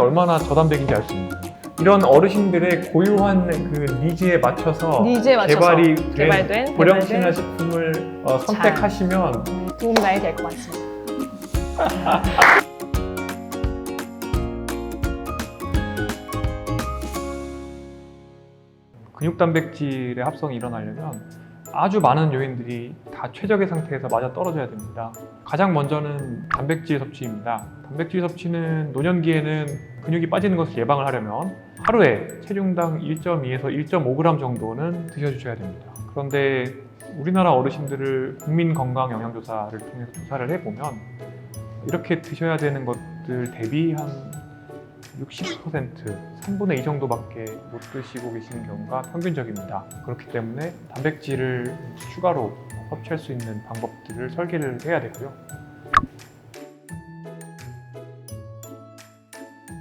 얼마나 저단백인지 알 수 있는 이런 어르신들의 고유한 그 니즈에 맞춰서 개발된 고령 친화 식품을 선택하시면 도움이 많이 될 것 같습니다. 근육 단백질의 합성이 일어나려면 아주 많은 요인들이 다 최적의 상태에서 맞아 떨어져야 됩니다. 가장 먼저는 단백질 섭취입니다. 단백질 섭취는 노년기에는 근육이 빠지는 것을 예방을 하려면 하루에 체중당 1.2에서 1.5g 정도는 드셔주셔야 됩니다. 그런데 우리나라 어르신들을 국민건강영양조사를 통해서 조사를 해보면 이렇게 드셔야 되는 것들 대비 한 60%, 3분의 2 정도밖에 못 드시고 계시는 경우가 평균적입니다. 그렇기 때문에 단백질을 추가로 섭취할 수 있는 방법들을 설계를 해야 되고요.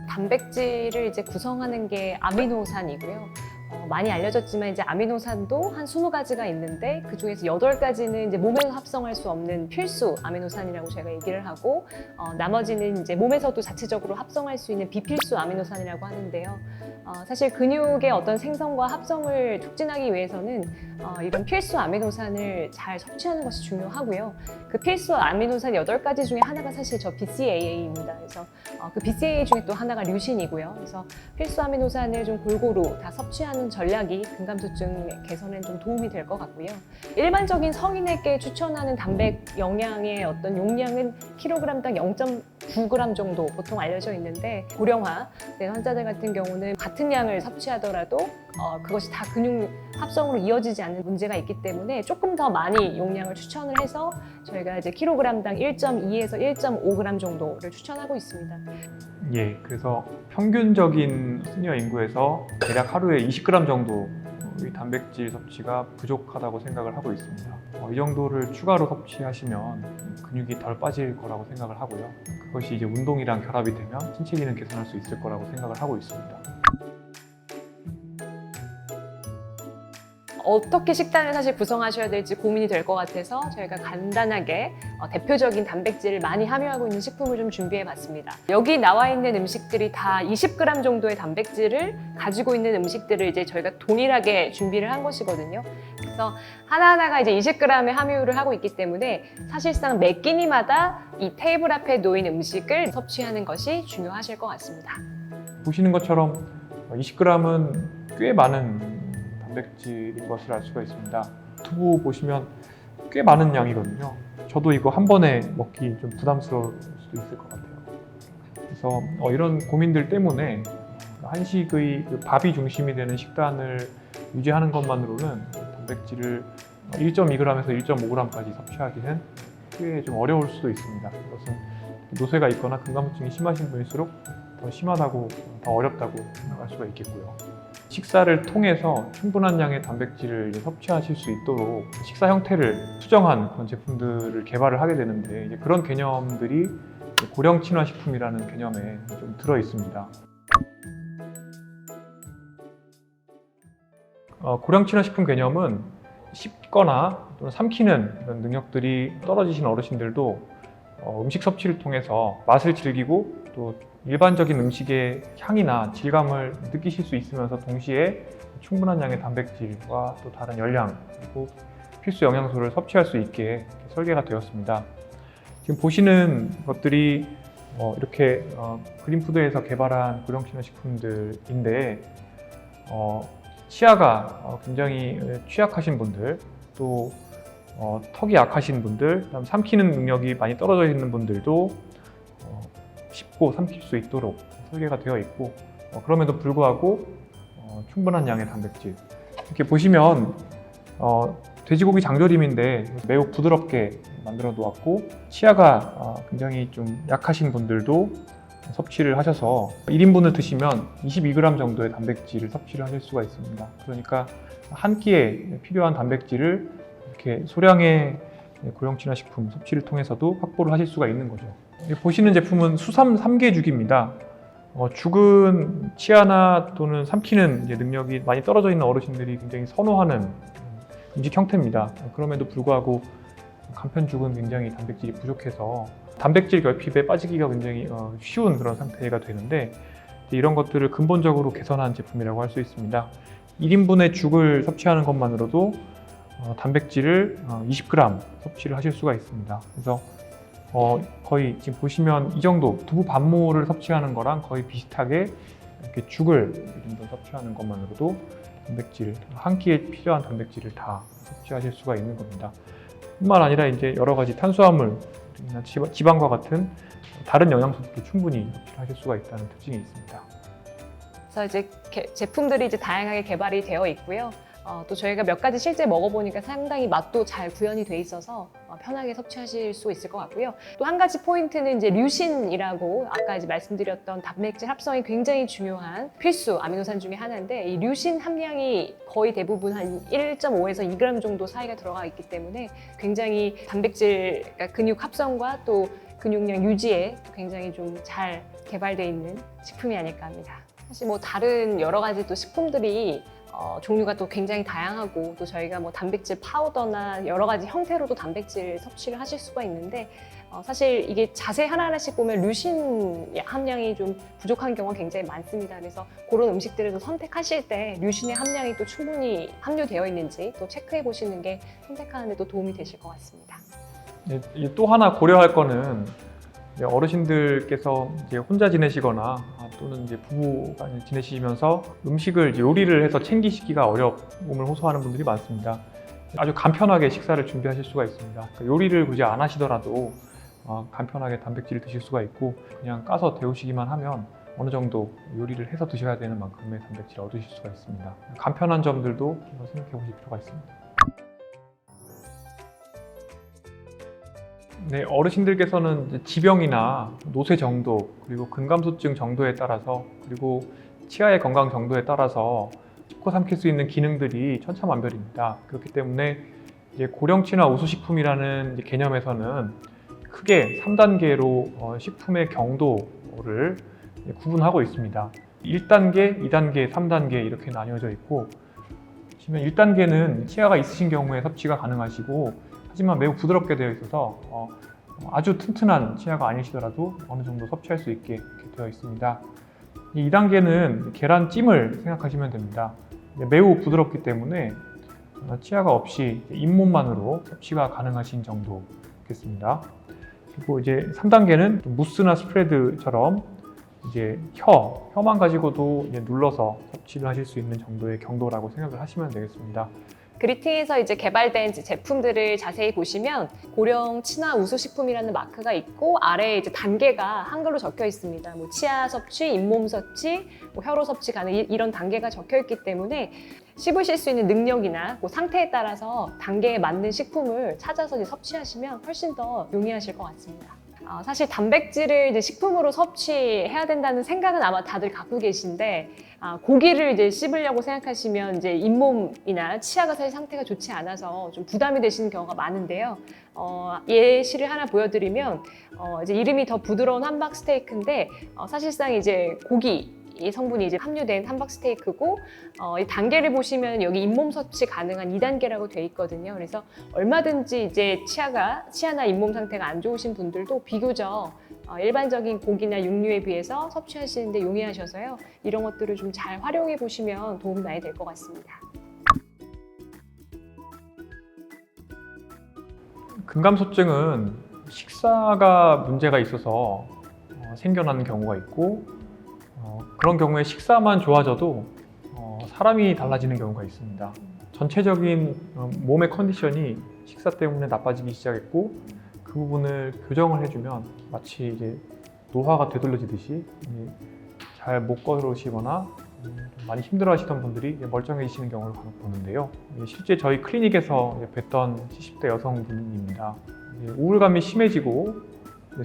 단백질을 이제 구성하는 게 아미노산이고요. 많이 알려졌지만 이제 아미노산도 한 20가지가 있는데 그 중에서 8가지는 이제 몸에서 합성할 수 없는 필수 아미노산이라고 저희가 얘기를 하고 나머지는 이제 몸에서도 자체적으로 합성할 수 있는 비필수 아미노산이라고 하는데요. 사실 근육의 어떤 생성과 합성을 촉진하기 위해서는 이런 필수 아미노산을 잘 섭취하는 것이 중요하고요. 그 필수 아미노산 8가지 중에 하나가 사실 저 BCAA입니다. 그래서 그 BCAA 중에 또 하나가 류신이고요. 그래서 필수 아미노산을 좀 골고루 다 섭취하는 전략이 근감소증 개선에 좀 도움이 될 것 같고요. 일반적인 성인에게 추천하는 단백 영양의 어떤 용량은 kg당 0.9g 정도 보통 알려져 있는데 고령화 된 환자들 같은 경우는 같은 양을 섭취하더라도 그것이 다 근육 합성으로 이어지지 않는 문제가 있기 때문에 조금 더 많이 용량을 추천을 해서 저희가 이제 kg당 1.2에서 1.5g 정도를 추천하고 있습니다. 예, 그래서 평균적인 시니어 인구에서 대략 하루에 20g 정도 의 단백질 섭취가 부족하다고 생각을 하고 있습니다. 이 정도를 추가로 섭취하시면 근육이 덜 빠질 거라고 생각을 하고요. 그것이 이제 운동이랑 결합이 되면 신체 기능 개선할 수 있을 거라고 생각을 하고 있습니다. 어떻게 식단을 사실 구성하셔야 될지 고민이 될 것 같아서 저희가 간단하게 대표적인 단백질을 많이 함유하고 있는 식품을 좀 준비해 봤습니다. 여기 나와 있는 음식들이 다 20g 정도의 단백질을 가지고 있는 음식들을 이제 저희가 동일하게 준비를 한 것이거든요. 그래서 하나하나가 이제 20g의 함유를 하고 있기 때문에 사실상 매 끼니마다 이 테이블 앞에 놓인 음식을 섭취하는 것이 중요하실 것 같습니다. 보시는 것처럼 20g은 꽤 많은 단백질인 것을 알 수가 있습니다. 두부 보시면 꽤 많은 양이거든요. 저도 이거 한 번에 먹기 좀 부담스러울 수도 있을 것 같아요. 그래서 이런 고민들 때문에 한식의 밥이 중심이 되는 식단을 유지하는 것만으로는 단백질을 1.2g에서 1.5g까지 섭취하기는 꽤 좀 어려울 수도 있습니다. 이것은 노쇠가 있거나 근감소증이 심하신 분일수록 더 심하다고, 더 어렵다고 생각할 수가 있겠고요. 식사를 통해서 충분한 양의 단백질을 섭취하실 수 있도록 식사 형태를 수정한 그런 제품들을 개발을 하게 되는데 이제 그런 개념들이 고령 친화 식품이라는 개념에 좀 들어 있습니다. 고령 친화 식품 개념은 씹거나 또는 삼키는 이런 능력들이 떨어지신 어르신들도 음식 섭취를 통해서 맛을 즐기고 또 일반적인 음식의 향이나 질감을 느끼실 수 있으면서 동시에 충분한 양의 단백질과 또 다른 열량 그리고 필수 영양소를 섭취할 수 있게 설계가 되었습니다. 지금 보시는 것들이 이렇게 그린푸드에서 개발한 고령 친화 식품들인데 치아가 굉장히 취약하신 분들 또 턱이 약하신 분들, 그다음 삼키는 능력이 많이 떨어져 있는 분들도 쉽고 삼킬 수 있도록 설계가 되어 있고 그럼에도 불구하고 충분한 양의 단백질 이렇게 보시면 돼지고기 장조림인데 매우 부드럽게 만들어 놓았고 치아가 굉장히 좀 약하신 분들도 섭취를 하셔서 1인분을 드시면 22g 정도의 단백질을 섭취를 하실 수가 있습니다. 그러니까 한 끼에 필요한 단백질을 이렇게 소량의 고령 친화 식품 섭취를 통해서도 확보를 하실 수가 있는 거죠. 보시는 제품은 수삼 3개죽입니다. 죽은 치아나 또는 삼키는 능력이 많이 떨어져 있는 어르신들이 굉장히 선호하는 음식 형태입니다. 그럼에도 불구하고 간편죽은 굉장히 단백질이 부족해서 단백질 결핍에 빠지기가 굉장히 쉬운 그런 상태가 되는데 이런 것들을 근본적으로 개선한 제품이라고 할 수 있습니다. 1인분의 죽을 섭취하는 것만으로도 단백질을 20g 섭취를 하실 수가 있습니다. 그래서 거의 지금 보시면 이 정도 두부 반모를 섭취하는 거랑 거의 비슷하게 이렇게 죽을 이 정도 섭취하는 것만으로도 단백질, 한 끼에 필요한 단백질을 다 섭취하실 수가 있는 겁니다. 뿐만 아니라 이제 여러 가지 탄수화물이나 지방과 같은 다른 영양소도 충분히 섭취하실 수가 있다는 특징이 있습니다. 그래서 이제 제품들이 이제 다양하게 개발이 되어 있고요. 또 저희가 몇 가지 실제 먹어보니까 상당히 맛도 잘 구현이 돼 있어서 편하게 섭취하실 수 있을 것 같고요. 또 한 가지 포인트는 이제 류신이라고 아까 이제 말씀드렸던 단백질 합성이 굉장히 중요한 필수 아미노산 중에 하나인데 이 류신 함량이 거의 대부분 한 1.5에서 2g 정도 사이가 들어가 있기 때문에 굉장히 단백질, 그러니까 근육 합성과 또 근육량 유지에 굉장히 좀 잘 개발되어 있는 식품이 아닐까 합니다. 사실 뭐 다른 여러 가지 또 식품들이 종류가 또 굉장히 다양하고 또 저희가 뭐 단백질 파우더나 여러 가지 형태로도 단백질 섭취를 하실 수가 있는데 사실 이게 자세히 하나하나씩 보면 류신 함량이 좀 부족한 경우가 굉장히 많습니다. 그래서 그런 음식들을 또 선택하실 때 류신의 함량이 또 충분히 함유되어 있는지 또 체크해 보시는 게 선택하는 데 또 도움이 되실 것 같습니다. 네, 또 하나 고려할 거는 어르신들께서 이제 혼자 지내시거나 또는 이제 부부가 지내시면서 음식을 이제 요리를 해서 챙기시기가 어려움을 호소하는 분들이 많습니다. 아주 간편하게 식사를 준비하실 수가 있습니다. 그러니까 요리를 굳이 안 하시더라도 간편하게 단백질을 드실 수가 있고 그냥 까서 데우시기만 하면 어느 정도 요리를 해서 드셔야 되는 만큼의 단백질을 얻으실 수가 있습니다. 간편한 점들도 생각해 보실 필요가 있습니다. 네, 어르신들께서는 이제 지병이나 노쇠 정도, 그리고 근감소증 정도에 따라서, 그리고 치아의 건강 정도에 따라서 씹고 삼킬 수 있는 기능들이 천차만별입니다. 그렇기 때문에 이제 고령치나 우수식품이라는 이제 개념에서는 크게 3단계로 식품의 경도를 구분하고 있습니다. 1단계, 2단계, 3단계 이렇게 나뉘어져 있고, 보시면 1단계는 치아가 있으신 경우에 섭취가 가능하시고 하지만 매우 부드럽게 되어 있어서 아주 튼튼한 치아가 아니시더라도 어느 정도 섭취할 수 있게 이렇게 되어 있습니다. 이 2단계는 계란찜을 생각하시면 됩니다. 매우 부드럽기 때문에 치아가 없이 잇몸만으로 섭취가 가능하신 정도겠습니다. 그리고 이제 3단계는 무스나 스프레드처럼 이제 혀만 가지고도 이제 눌러서 섭취를 하실 수 있는 정도의 경도라고 생각을 하시면 되겠습니다. 그리팅에서 이제 개발된 제품들을 자세히 보시면 고령 친화 우수식품이라는 마크가 있고 아래에 이제 단계가 한글로 적혀 있습니다. 뭐 치아 섭취, 잇몸 섭취, 뭐 혀로 섭취 가능 이런 단계가 적혀 있기 때문에 씹으실 수 있는 능력이나 그 상태에 따라서 단계에 맞는 식품을 찾아서 이제 섭취하시면 훨씬 더 용이하실 것 같습니다. 사실 단백질을 이제 식품으로 섭취해야 된다는 생각은 아마 다들 갖고 계신데 고기를 이제 씹으려고 생각하시면 이제 잇몸이나 치아가 사실 상태가 좋지 않아서 좀 부담이 되시는 경우가 많은데요. 예시를 하나 보여드리면 이제 이름이 더 부드러운 함박 스테이크인데 사실상 이제 고기 이 성분이 이제 함유된 함박 스테이크고 이 단계를 보시면 여기 잇몸 섭취 가능한 2단계라고 돼 있거든요. 그래서 얼마든지 이제 치아나 잇몸 상태가 안 좋으신 분들도 비교적 일반적인 고기나 육류에 비해서 섭취하시는데 용이하셔서요. 이런 것들을 좀 잘 활용해 보시면 도움이 많이 될 것 같습니다. 근감소증은 식사가 문제가 있어서 생겨나는 경우가 있고 그런 경우에 식사만 좋아져도 사람이 달라지는 경우가 있습니다. 전체적인 몸의 컨디션이 식사 때문에 나빠지기 시작했고 그 부분을 교정을 해주면 마치 이제 노화가 되돌려지듯이 잘 못 걸으시거나 많이 힘들어하시던 분들이 멀쩡해지시는 경우를 간혹 보는데요. 실제 저희 클리닉에서 뵀던 70대 여성분입니다. 우울감이 심해지고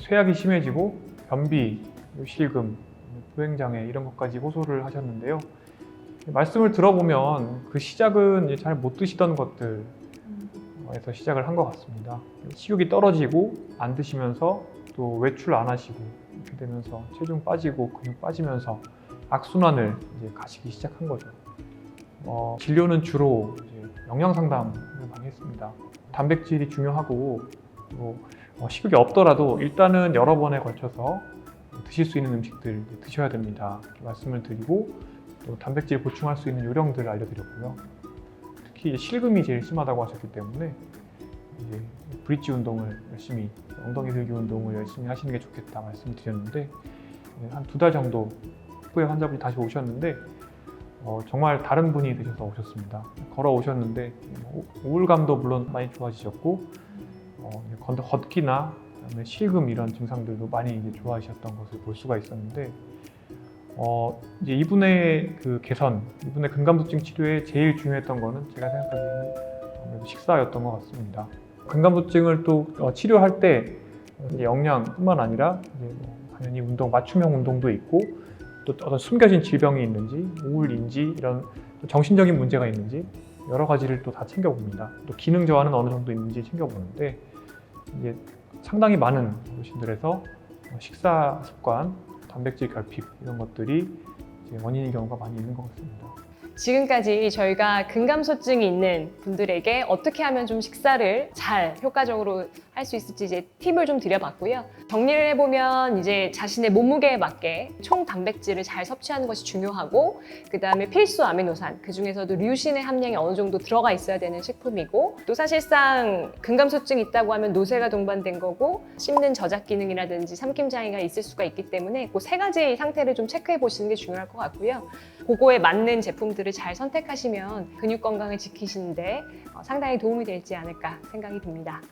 쇠약이 심해지고 변비, 실금, 보행장애 이런 것까지 호소를 하셨는데요. 말씀을 들어보면 그 시작은 잘 못 드시던 것들에서 시작을 한 것 같습니다. 식욕이 떨어지고 안 드시면서 또 외출 안 하시고 이렇게 되면서 체중 빠지고 근육 빠지면서 악순환을 이제 가시기 시작한 거죠. 진료는 주로 이제 영양 상담을 많이 했습니다. 단백질이 중요하고 또 식욕이 없더라도 일단은 여러 번에 걸쳐서 드실 수 있는 음식들 드셔야 됩니다. 이렇게 말씀을 드리고 또 단백질 보충할 수 있는 요령들을 알려드렸고요. 특히 이제 실금이 제일 심하다고 하셨기 때문에 이제 브릿지 운동을 열심히, 엉덩이 들기 운동을 열심히 하시는 게 좋겠다 말씀드렸는데 한 2달 정도 후에 환자분이 다시 오셨는데 정말 다른 분이 되셔서 오셨습니다. 걸어 오셨는데 우울감도 물론 많이 좋아지셨고 걷기나 그다음에 실금 이런 증상들도 많이 이제 좋아지셨던 것을 볼 수가 있었는데 이제 이분의 그 개선, 이분의 근감부증 치료에 제일 중요했던 거는 제가 생각하기에는 아무래도 식사였던 것 같습니다. 근감부증을 또 치료할 때 이제 영양뿐만 아니라 이제 당연히 맞춤형 운동도 있고 또 어떤 숨겨진 질병이 있는지, 우울인지 이런 또 정신적인 문제가 있는지 여러 가지를 또 다 챙겨봅니다. 또 기능 저하는 어느 정도 있는지 챙겨보는데 이제 상당히 많은 어르신들에서 식사 습관, 단백질 결핍 이런 것들이 이제 원인인 경우가 많이 있는 것 같습니다. 지금까지 저희가 근감소증이 있는 분들에게 어떻게 하면 좀 식사를 잘 효과적으로 할 수 있을지 이제 팁을 좀 드려봤고요. 정리를 해보면 이제 자신의 몸무게에 맞게 총 단백질을 잘 섭취하는 것이 중요하고, 그 다음에 필수 아미노산, 그 중에서도 류신의 함량이 어느 정도 들어가 있어야 되는 식품이고, 또 사실상 근감소증이 있다고 하면 노쇠가 동반된 거고 씹는 저작 기능이라든지 삼킴 장애가 있을 수가 있기 때문에 그 3가지 상태를 좀 체크해 보시는 게 중요할 것 같고요. 그거에 맞는 제품들을 잘 선택하시면 근육 건강을 지키시는데 상당히 도움이 되지 않을까 생각이 듭니다.